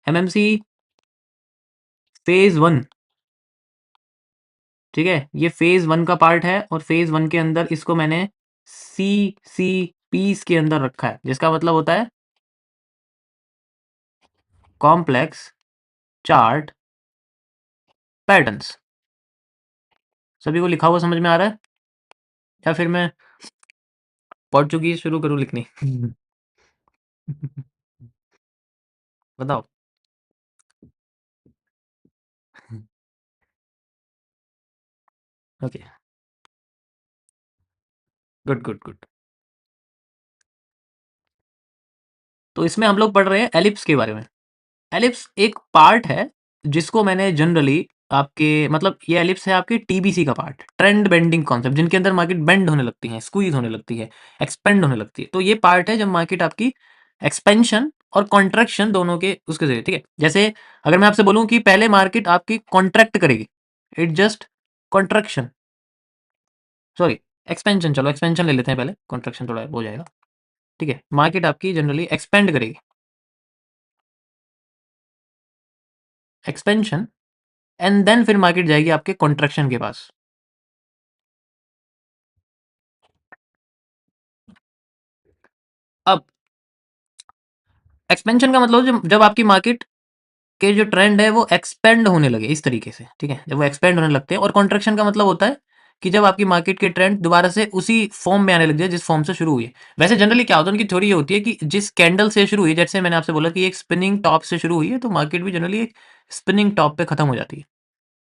MMC phase 1, ठीक है, ये फेज 1 का पार्ट है और फेज 1 के अंदर इसको मैंने CCPs के अंदर रखा है, जिसका मतलब होता है कॉम्प्लेक्स चार्ट पैटर्न्स। सभी को लिखा हुआ समझ में आ रहा है या फिर मैं पोर्चुगीज शुरू करूँ लिखनी? बताओ। Okay, good good good. तो इसमें हम लोग पढ़ रहे हैं एलिप्स के बारे में। एलिप्स एक पार्ट है जिसको मैंने जनरली आपके मतलब ये एलिप्स है आपके टीबीसी का पार्ट, ट्रेंड बेंडिंग कॉन्सेप्ट, जिनके अंदर मार्केट बेंड होने लगती है, स्क्वीज होने लगती है, एक्सपेंड होने लगती है। तो ये पार्ट है जब मार्केट आपकी एक्सपेंशन और कॉन्ट्रैक्शन दोनों के उसके जरिए, ठीक है। जैसे अगर मैं आपसे बोलूं कि पहले मार्केट आपकी कॉन्ट्रैक्ट करेगी, it just contraction, sorry expansion, चलो एक्सपेंशन ले लेते हैं पहले, कॉन्ट्रैक्शन थोड़ा हो जाएगा, ठीक है। मार्केट आपकी जनरली एक्सपेंड करेगी, एक्सपेंशन, एंड देन फिर मार्केट जाएगी आपके कॉन्ट्रैक्शन के पास। अब एक्सपेंशन का मतलब जब आपकी मार्केट के जो ट्रेंड है वो एक्सपेंड होने लगे इस तरीके से, ठीक है, जब वो एक्सपेंड होने लगते हैं। और कॉन्ट्रैक्शन का मतलब होता है कि जब आपकी मार्केट के ट्रेंड दोबारा से उसी फॉर्म में आने लग जाए जिस फॉर्म से शुरू हुई है। वैसे जनरली क्या होता है, उनकी थ्योरी ये होती है कि जिस कैंडल से शुरू हुई, जैसे मैंने आपसे बोला कि एक स्पिनिंग टॉप से शुरू हुई है, तो मार्केट भी जनरली एक स्पिनिंग टॉप पे खत्म हो जाती है,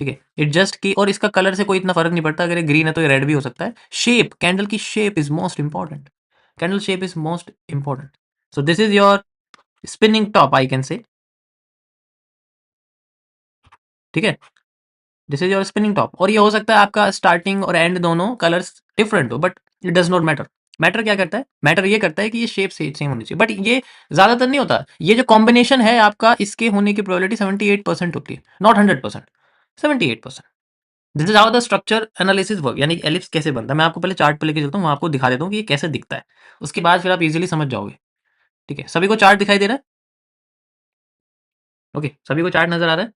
ठीक है। इट जस्ट की, और इसका कलर से कोई इतना फर्क नहीं पड़ता, अगर ये ग्रीन है तो ये रेड भी हो सकता है। शेप, कैंडल की shape is most important, candle shape is most important. So this is your spinning top I can say, ठीक है, this is your spinning top. और ये हो सकता है आपका स्टार्टिंग और एंड दोनों कलर्स डिफरेंट हो, but it does not matter. Matter क्या करता है, मैटर ये करता है कि ये शेप से सेम होनी चाहिए, बट ये ज्यादातर नहीं होता। ये जो कॉम्बिनेशन है आपका, इसके होने की प्रोबेबिलिटी 78% होती है, not 100%, 78%। This is how the structure analysis work, यानी एलिप्स कैसे बनता है। मैं आपको पहले चार्ट पे लेके चलता हूँ, वहां आपको दिखा देता हूँ कि ये कैसे दिखता है, उसके बाद फिर आप इजीली समझ जाओगे, ठीक है। सभी को चार्ट दिखाई दे रहा है? ओके, सभी को चार्ट नजर आ रहा है?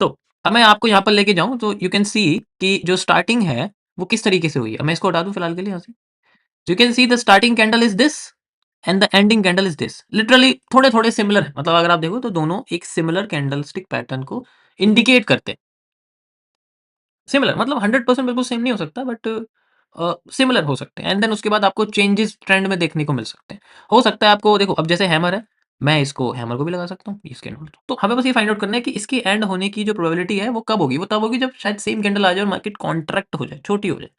तो अब मैं आपको यहाँ पर लेके जाऊँ तो यू कैन सी कि जो स्टार्टिंग है वो किस तरीके से हुई है। मैं इसको हटा दूँ फिलहाल के लिए यहाँ से। You can see the starting candle is this and the ending candle is this. Literally थोड़े थोड़े सिमिलर है, मतलब अगर आप देखो तो दोनों एक सिमिलर कैंडल स्टिक पैटर्न को इंडिकेट करते हैं। सिमिलर मतलब 100% बिल्कुल सेम नहीं हो सकता, बट सिमिलर हो सकते हैं। एंड देन उसके बाद आपको चेंजेस ट्रेंड में देखने को मिल सकते हैं। हो सकता है आपको, देखो अब जैसे हैमर है, मैं इसको हैमर को भी लगा सकता हूँ इस कैंडल, तो हमें बस ये फाइंड आउट करना है कि इसकी एंड होने की जो प्रोबेबिलिटी है वो कब होगी। वो तब होगी जब शायद सेम कैंडल आ जाए और मार्केट कॉन्ट्रैक्ट हो जाए, छोटी हो जाए,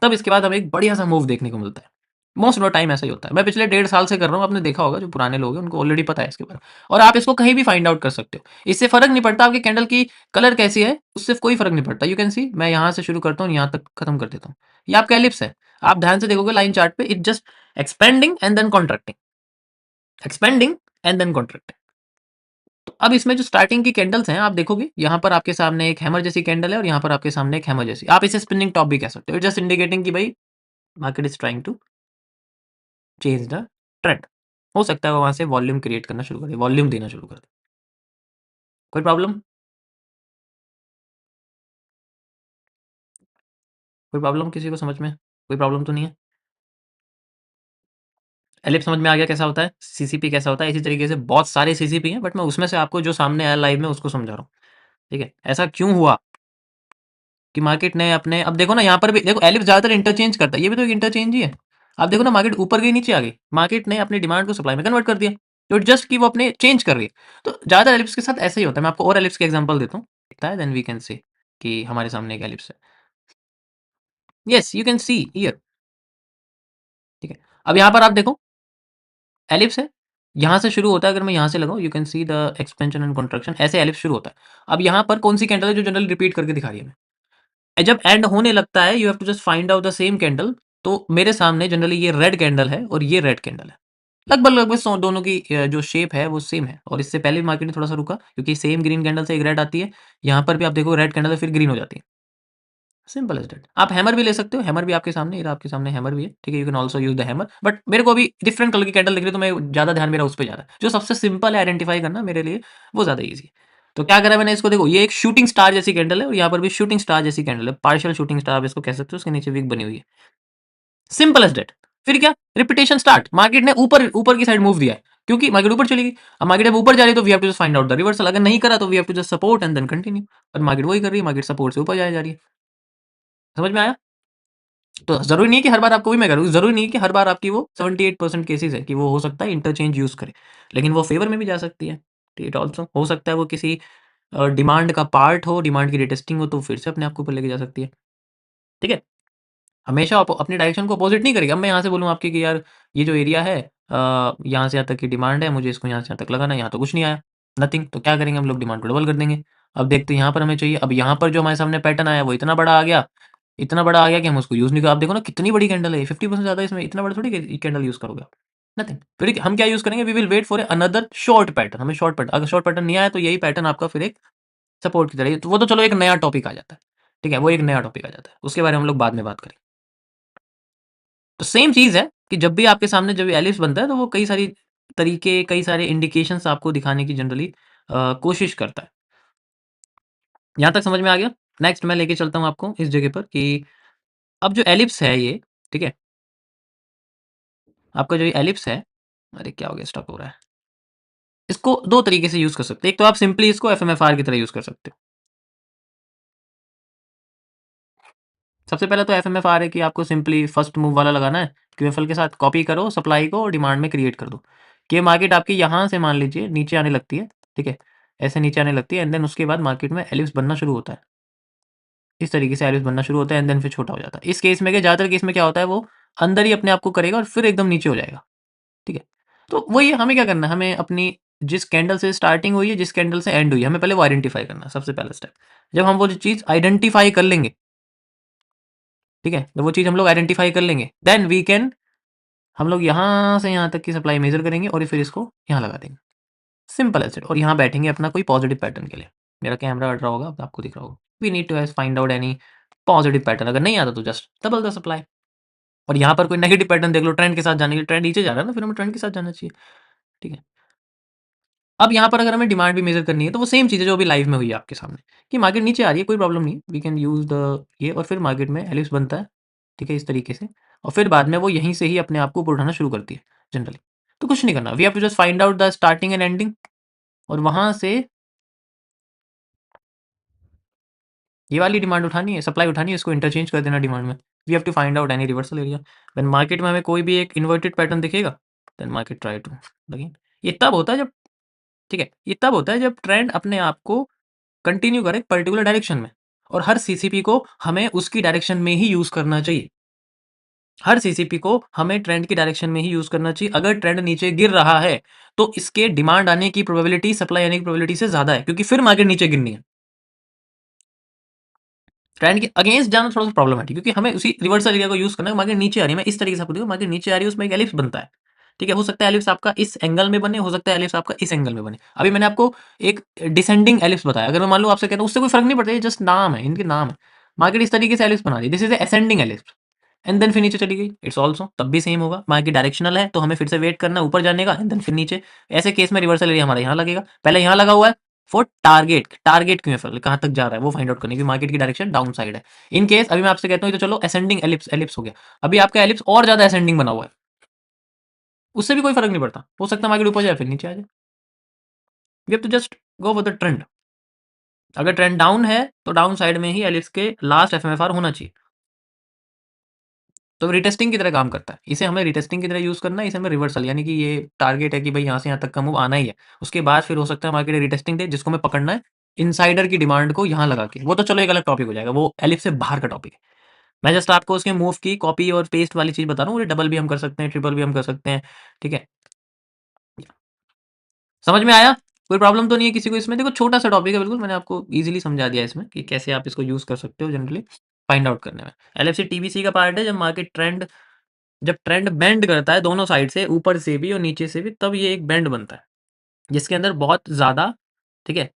तब इसके बाद हमें एक बढ़िया सा मूव देखने को मिलता है। मोस्ट ऑफ द टाइम ऐसा ही होता है। मैं पिछले 1.5 साल से कर रहा हूँ, आपने देखा होगा, जो पुराने लोग हैं उनको ऑलरेडी पता है इसके बारे में, और आप इसको कहीं भी फाइंड आउट कर सकते हो। इससे फर्क नहीं पड़ता आपकी कैंडल की कलर कैसी है, उससे कोई फर्क नहीं पड़ता। यू कैन सी, मैं यहाँ से शुरू करता हूँ, यहाँ तक खत्म कर देता हूँ। ये आपका एलिप्स है, आप ध्यान से देखोगे लाइन चार्ट पे, it just expanding and then contracting, expanding and then contracting. तो अब इसमें जो स्टार्टिंग की कैंडल्स हैं आप देखोगे, यहाँ पर आपके सामने एक हैमर जैसी कैंडल है और यहाँ पर आपके सामने एक हैमर जैसी, आप इसे स्पिनिंग टॉप भी कह सकते हो। इट जस्ट इंडिकेटिंग कि भाई market is trying to change the trend. हो सकता है वो वहां से वॉल्यूम क्रिएट करना शुरू कर दे, वॉल्यूम देना शुरू कर दे। कोई प्रॉब्लम? कोई प्रॉब्लम किसी को समझ में? कोई प्रॉब्लम तो नहीं है? एलिप समझ में आ गया कैसा होता है, सीसीपी कैसा होता है? इसी तरीके से बहुत सारे सीसीपी हैं, बट मैं उसमें से आपको जो सामने आया लाइव में उसको समझा रहा हूँ, ठीक है। ऐसा क्यों हुआ कि मार्केट ने अपने, अब देखो ना यहाँ पर भी देखो, एलिप ज्यादातर इंटरचेंज करता है, ये भी तो एक इंटरचेंज ही है। आप देखो ना, मार्केट ऊपर गई नीचे आ गई, मार्केट ने अपनी डिमांड को सप्लाई में कन्वर्ट कर दिया, तो जस्ट कि वो अपने चेंज कर रही है। तो ज्यादातर एलिप्स के साथ ऐसा ही होता है। मैं आपको और एलिप्स के एग्जांपल देता हूँ, दिखता है, देन वी कैन से कि हमारे सामने एक एलिप्स है। Yes, you can see here, ठीक है। अब यहाँ पर आप देखो, एलिप्स है, यहाँ से शुरू होता है। अगर मैं यहाँ से लगाऊँ, you can see the expansion and construction, ऐसे एलिप्स शुरू होता है। अब यहाँ पर कौन सी कैंडल है जो जनरली रिपीट करके दिखा रही है हमें? जब एंड होने लगता है, you have to just find out the same candle. तो मेरे सामने जनरली ये रेड कैंडल है और ये रेड कैंडल है, लगभग लगभग दोनों की जो शेप है वो सेम है। और इससे पहले भी मार्केट ने थोड़ा सा रुका, क्योंकि सेम ग्रीन कैंडल से एक रेड आती है, यहाँ पर भी आप देखो रेड कैंडल है फिर ग्रीन हो जाती है। Simple as that. आप हैमर भी ले सकते हो, हैमर भी आपके सामने, ये आपके सामने हैमर भी है, ठीक है, you can also use the hammer, but मेरे को अभी डिफरेंट कलर की कैंडल दिख रही है तो मैं ज़्यादा ध्यान मेरा उस पे जा रहा है। जो सबसे सिंपल है आइडेंटिफाई करना मेरे लिए, वो ज़्यादा ईजी है। तो क्या करा मैंने, इसको देखो, ये एक शूटिंग स्टार जैसी कैंडल है और यहाँ पर भी शूटिंग स्टार जैसी कैंडल है, पार्शियल शूटिंग स्टार आप इसको कह सकते हो, उसके नीचे विग बनी हुई है। Simple as that. फिर क्या, रिपीटेशन स्टार्ट, मार्केट ने ऊपर ऊपर की साइड मूव दिया है, क्योंकि मार्केट ऊपर चली गई। अब मार्केट अब ऊपर जा रही है तो we have to just find out the reversal, अगर नहीं करा तो we have to just support and then continue. और मार्केट वही कर रही है, मार्केट सपोर्ट से ऊपर जाए जा रही है। समझ में आया? तो जरूरी नहीं है कि हर बार आपको, भी मैं करूँ, जरूरी नहीं है कि हर बार आपकी वो 78% केसेस है कि वो हो सकता है इंटरचेंज यूज करे, लेकिन वो फेवर में भी जा सकती है। इट ऑल्सो हो सकता है वो किसी डिमांड का पार्ट हो, डिमांड की रिटेस्टिंग हो, तो फिर से अपने आप को ऊपर लेके जा सकती है। ठीक है, हमेशा अपनी डायरेक्शन को अपोजिट नहीं करेगी। अब मैं यहाँ से बोलूँ आपकी कि यार ये जो एरिया है, यहाँ से यहाँ तक की डिमांड है, मुझे इसको यहाँ से यहाँ तक लगाना है, यहाँ तो कुछ नहीं आया, नथिंग, तो क्या करेंगे हम लोग, डिमांड को डबल कर देंगे। अब देखते हैं यहाँ पर हमें चाहिए, अब यहाँ पर जो हमारे सामने पैटर्न आया वो इतना बड़ा आ गया, इतना बड़ा आ गया कि हम उसको यूज़ नहीं कर। आप देखो ना कितनी बड़ी कैंडल है, 50% ज़्यादा है इसमें, इतना बड़ा थोड़ी कैंडल यूज़ करोगे आप, नथिंग। फिर हम क्या यूज़ करेंगे, we will wait for another short pattern, हमें शॉर्ट पैटर्न, अगर शॉर्ट पैटर्न नहीं आया तो यही पैटर्न आपका फिर एक सपोर्ट की तरह, तो वो तो चलो एक नया टॉपिक आ जाता है, ठीक है, वो एक नया टॉपिक आ जाता है, उसके बारे में हम लोग बाद में बात करेंगे। तो सेम चीज़ है कि जब भी आपके सामने जब एलिप्स बनता है तो वो कई सारी तरीके, कई सारे इंडिकेशंस आपको दिखाने की जनरली कोशिश करता है। यहाँ तक समझ में आ गया? नेक्स्ट मैं लेके चलता हूँ आपको इस जगह पर कि अब जो एलिप्स है ये, ठीक है? आपका जो ये एलिप्स है, अरे क्या हो गया, स्टक हो रहा है। इसको 2 तरीके से यूज़ कर सकते हैं। एक तो आप सिंपली इसको एफएमएफआर की तरह यूज़ कर सकते हो। सबसे पहले तो एफएमएफआर है कि आपको सिंपली फर्स्ट मूव वाला लगाना है, क्यूएफएल के साथ कॉपी करो सप्लाई को और डिमांड में क्रिएट कर दो। कि मार्केट आपकी यहाँ से मान लीजिए नीचे आने लगती है, ठीक है? ऐसे नीचे आने लगती है एंड देन उसके बाद मार्केट में एलिप्स बनना शुरू होता है। इस तरीके से एलिप्स बनना शुरू होता है एंड देन फिर छोटा हो जाता है। इस केस में क्या, ज़्यादातर केस में क्या होता है, वो अंदर ही अपने आप को करेगा और फिर एकदम नीचे हो जाएगा, ठीक है? तो वही हमें क्या करना है, हमें अपनी जिस कैंडल से स्टार्टिंग हुई है, जिस कैंडल से एंड हुई है, हमें पहले वो आइडेंटिफाई करना है, सबसे पहला स्टेप। जब हम वो चीज़ आइडेंटिफाई कर लेंगे, ठीक है? जब वो चीज़ हम लोग आइडेंटिफाई कर लेंगे, देन वी कैन, हम लोग यहाँ से यहाँ तक की सप्लाई मेजर करेंगे और फिर इसको यहाँ लगा देंगे। सिंपल एज़ इट, और यहाँ बैठेंगे अपना कोई पॉजिटिव पैटर्न के लिए। मेरा कैमरा अड़ रहा होगा, अब आपको दिख रहा होगा। We need to has find out any positive pattern, अगर नहीं आता तो जस्ट डबल द सप्लाई। और यहाँ पर कोई नेगेटिव पैटर्न देख लो ट्रेंड के साथ जाने के लिए, ट्रेंड नीचे जा रहा है ना, फिर हमें ट्रेंड के साथ जाना चाहिए, ठीक है? अब यहाँ पर अगर हमें डिमांड भी मेजर करनी है तो वो सेम चीज़ है जो अभी लाइव में हुई है आपके सामने, कि मार्केट नीचे आ रही है, कोई प्रॉब्लम नहीं है, वी कैन यूज़ द ये, और फिर मार्केट में एलिप्स बनता है, ठीक है, इस तरीके से, और फिर बाद में वो यहीं से ही अपने आप को ऊपर उठाना शुरू करती है जनरली। तो कुछ नहीं करना, we have to just find out the starting and ending, और वहाँ से ये वाली डिमांड उठानी है, सप्लाई उठानी है, इसको इंटरचेंज कर देना डिमांड में। We have to find out any reversal area. When market में हमें कोई भी एक इन्वर्टेड पैटर्न दिखेगा, then market try to again. ये तब होता है जब, ठीक है, ये तब होता है जब ट्रेंड अपने आप को कंटिन्यू करे पर्टिकुलर डायरेक्शन में, और हर सीसीपी को हमें उसकी डायरेक्शन में ही यूज़ करना चाहिए। हर सीसीपी को हमें ट्रेंड की डायरेक्शन में ही यूज़ करना चाहिए। अगर ट्रेंड नीचे गिर रहा है, तो इसके डिमांड आने की प्रोबेबिलिटी सप्लाई आने की प्रोबेबिलिटी से ज़्यादा है, क्योंकि फिर मार्केट नीचे गिरनी है। ट्रेंड के अगेंस्ट जाना थोड़ा-सा प्रॉब्लमैटिक, क्योंकि हमें उसी रिवर्सल एरिया को यूज़ करना है। मार्केट नीचे आ रही है, मैं इस तरीके से आपको दिखाऊँ, मार्केट नीचे आ रही है, उसमें एक एलिप्स बनता है, ठीक है? हो सकता है एलिप्स आपका इस एंगल में बने, हो सकता है एलिप्स आपका इस एंगल में बने। अभी मैंने आपको एक डिसेंडिंग एलिप्स बताया, अगर मैं मान लो आपसे कहता हूँ, उससे कोई फ़र्क नहीं पड़ता, ये जस्ट नाम है, इनके नाम है। मार्केट इस तरीके से एलिप्स बना रही है, this is a ascending ellipse, and then फिर नीचे चली गई, इट्स ऑल्सो तब भी सेम होगा। मार्केट डायरेक्शनल है तो हमें फिर से वेट करना है ऊपर जाने का, एंड देन फिर नीचे। ऐसे केस में रिवर्सल एरिया हमारा यहाँ लगेगा, पहले यहाँ लगा हुआ है फॉर टारगेट, टारगेट क्यों है, फिर कहाँ तक जा रहा है वो फाइंड आउट करने की, मार्केट की डायरेक्शन डाउन साइड है। इन केस अभी मैं आपसे कहता हूँ तो चलो असेंडिंग एलिप्स, एलिप्स हो गया, अभी आपका एलिप्स और ज्यादा असेंडिंग बना हुआ है, उससे भी कोई फर्क नहीं पड़ता, हो सकता है मार्केट ऊपर जाए फिर नीचे आ जाए। We have to just go with the trend. अगर ट्रेंड डाउन है तो डाउन साइड में ही एलिप्स के लास्ट एफएमएफआर होना चाहिए। तो रिटेस्टिंग की तरह काम करता है, इसे हमें रिटेस्टिंग की तरह यूज़ करना है, इसे हमें रिवर्सल, यानी कि ये टारगेट है कि भाई यहाँ से यहाँ तक का मूव आना ही है, उसके बाद फिर हो सकता है मार्केट रिटेस्टिंग दे, जिसको हमें पकड़ना है इनसाइडर की डिमांड को यहाँ लगा के, वो तो चलो एक अलग टॉपिक हो जाएगा, वो एलिप्स से बाहर का टॉपिक है। मैं जस्ट आपको उसके मूव की कॉपी और पेस्ट वाली चीज़ बता रहा हूँ, डबल भी हम कर सकते हैं, ट्रिपल भी हम कर सकते हैं, ठीक है? समझ में आया? कोई प्रॉब्लम तो नहीं है किसी को इसमें? देखो छोटा सा टॉपिक है बिल्कुल, मैंने आपको ईज़िली समझा दिया इसमें कि कैसे आप इसको यूज़ कर सकते हो जनरली फाइंड आउट करने में। एलएफसी टीबीसी का पार्ट है, जब मार्केट ट्रेंड, जब ट्रेंड बेंड करता है दोनों साइड से, ऊपर से भी और नीचे से भी, तब ये एक बेंड बनता है, जिसके अंदर बहुत ज़्यादा, ठीक है,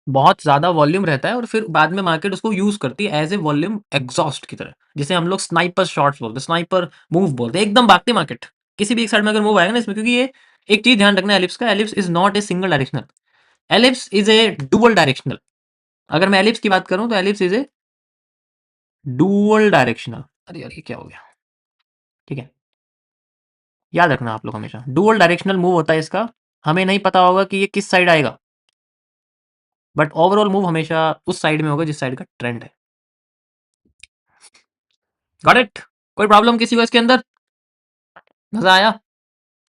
बहुत ज़्यादा वॉल्यूम रहता है और फिर बाद में मार्केट उसको यूज़ करती है एज़ ए वॉल्यूम एग्ज़ॉस्ट की तरह। जिसे हम लोग स्नाइपर शॉट्स बोलते हैं, स्नाइपर मूव बोलते हैं, एकदम भागती मार्केट। किसी भी एक साइड में अगर मूव आएगा ना इसमें, क्योंकि ये एक चीज़ ध्यान रखना एलिप्स का, ellipse is not a single directional, ellipse is A dual directional. अगर मैं एलिप्स की बात करूँ तो ellipse is A dual directional. अरे यार! ये क्या हो गया? ठीक है, याद रखना आप लोग हमेशा, डुअल डायरेक्शनल मूव होता है इसका। हमें नहीं पता होगा कि ये किस साइड आएगा, बट ओवरऑल मूव हमेशा उस साइड में होगा जिस साइड का ट्रेंड है। Got it? कोई प्रॉब्लम किसी को इसके अंदर? मज़ा आया?